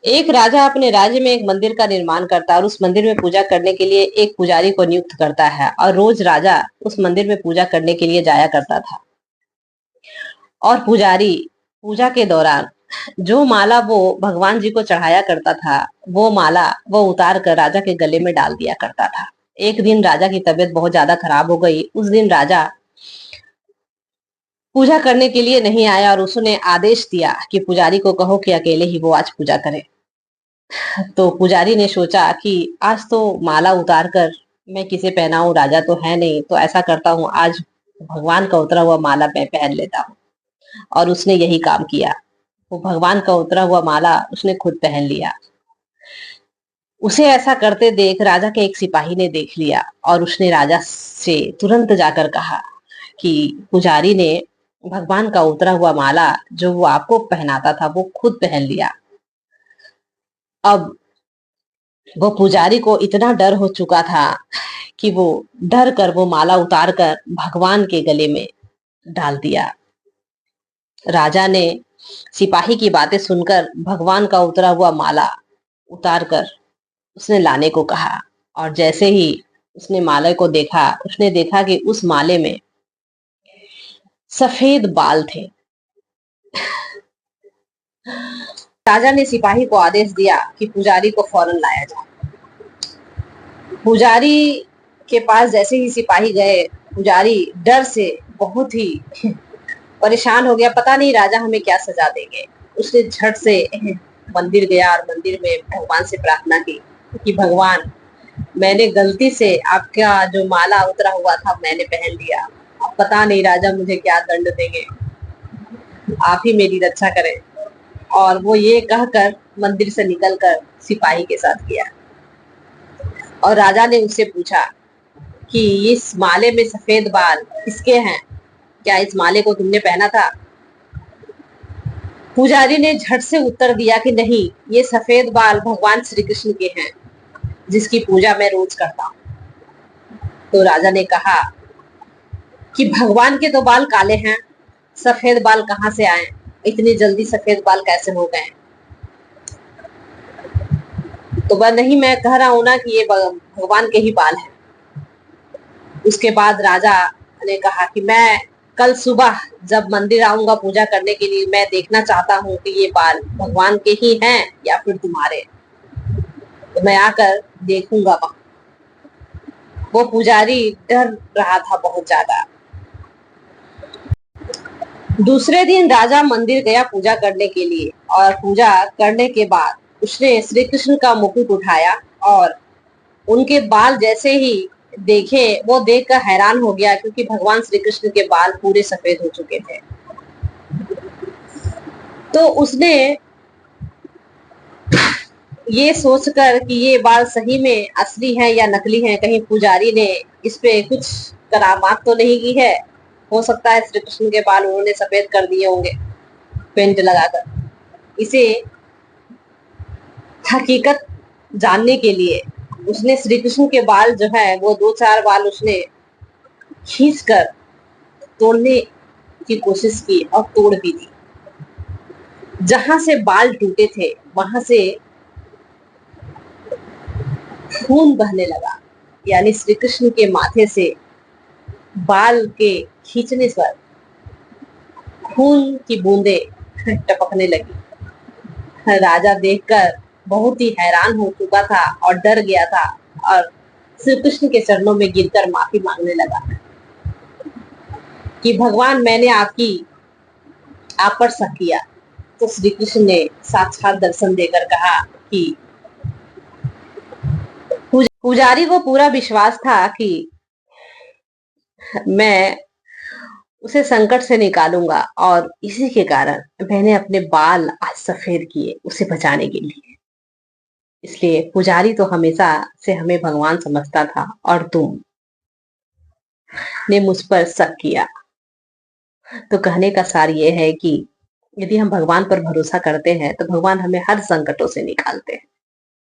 एक राजा अपने राज्य में एक मंदिर का निर्माण करता है और उस मंदिर में पूजा करने के लिए एक पुजारी को नियुक्त करता है और रोज राजा उस मंदिर में पूजा करने के लिए जाया करता था। और पुजारी पूजा के दौरान जो माला वो भगवान जी को चढ़ाया करता था, वो माला वो उतार कर राजा के गले में डाल दिया करता था। एक दिन राजा की तबीयत बहुत ज्यादा खराब हो गई। उस दिन राजा पूजा करने के लिए नहीं आया और उसने आदेश दिया कि पुजारी को कहो कि अकेले ही वो आज पूजा करे। तो पुजारी ने सोचा कि आज तो माला उतार कर मैं किसे पहनाऊं, राजा तो है नहीं, तो ऐसा करता हूँ आज भगवान का उतरा हुआ माला मैं पहन लेता हूँ। और उसने यही काम किया। वो भगवान का उतरा हुआ माला उसने खुद पहन लिया। उसे ऐसा करते देख राजा के एक सिपाही ने देख लिया और उसने राजा से तुरंत जाकर कहा कि पुजारी ने भगवान का उतरा हुआ माला जो वो आपको पहनाता था वो खुद पहन लिया। अब वो पुजारी को इतना डर हो चुका था कि वो डर कर वो माला उतार कर भगवान के गले में डाल दिया। राजा ने सिपाही की बातें सुनकर भगवान का उतरा हुआ माला उतार कर उसने लाने को कहा। और जैसे ही उसने माले को देखा, उसने देखा कि उस माले में सफेद बाल थे। राजा ने सिपाही को आदेश दिया कि पुजारी को फौरन लाया जाए। पुजारी के पास जैसे ही सिपाही गए, पुजारी डर से बहुत ही परेशान हो गया। पता नहीं राजा हमें क्या सजा देंगे। उसने झट से मंदिर गया और मंदिर में भगवान से प्रार्थना की कि भगवान, मैंने गलती से आपका जो माला उतरा हुआ था मैंने पहन लिया। अब पता नहीं राजा मुझे क्या दंड देंगे, आप ही मेरी रक्षा करें। और वो ये कहकर मंदिर से निकलकर सिपाही के साथ गया। और राजा ने उससे पूछा कि इस माले में सफेद बाल किसके हैं? क्या इस माले को तुमने पहना था? पुजारी ने झट से उत्तर दिया कि नहीं, ये सफेद बाल भगवान श्री कृष्ण के हैं, जिसकी पूजा मैं रोज करता हूँ। तो राजा ने कहा कि भगवान के तो बाल काले हैं, सफेद बाल कहाँ से आए? इतनी जल्दी सफेद बाल कैसे हो गए? तो वह नहीं, मैं कह रहा हूं ना कि ये भगवान के ही बाल हैं। उसके बाद राजा ने कहा कि मैं कल सुबह जब मंदिर आऊंगा पूजा करने के लिए, मैं देखना चाहता हूँ कि ये बाल भगवान के ही हैं या फिर तुम्हारे। तो मैं आकर देखूंगा वहां। वो पुजारी डर रहा था बहुत ज्यादा। दूसरे दिन राजा मंदिर गया पूजा करने के लिए और पूजा करने के बाद उसने श्री कृष्ण का मुकुट उठाया और उनके बाल जैसे ही देखे, वो देखकर हैरान हो गया क्योंकि भगवान श्री कृष्ण के बाल पूरे सफेद हो चुके थे। तो उसने ये सोचकर कि ये बाल सही में असली हैं या नकली हैं, कहीं पुजारी ने इस पे कुछ करामात तो नहीं की है। हो सकता है श्री कृष्ण के बाल उन्होंने सफेद कर दिए होंगे पेंट लगाकर। इसे हकीकत जानने के लिए उसने श्री कृष्ण के बाल जो है वो दो चार बाल उसने खींच कर तोड़ने की कोशिश की और तोड़ भी दी। जहां से बाल टूटे थे वहां से खून बहने लगा। यानी श्री कृष्ण के माथे से बाल के खींचने पर खून की बूंदे टपकने लगी। राजा देखकर बहुत ही हैरान हो चुका था और डर गया था और श्री कृष्ण के चरणों में गिरकर माफी मांगने लगा कि भगवान, मैंने आप पर शक किया। तो श्री कृष्ण ने साक्षात दर्शन देकर कहा कि पुजारी को पूरा विश्वास था कि मैं उसे संकट से निकालूंगा और इसी के कारण मैंने अपने बाल आज सफेद किए उसे बचाने के लिए। इसलिए पुजारी तो हमेशा से हमें भगवान समझता था और तुम ने मुझ पर शक किया। तो कहने का सार ये है कि यदि हम भगवान पर भरोसा करते हैं तो भगवान हमें हर संकटों से निकालते हैं।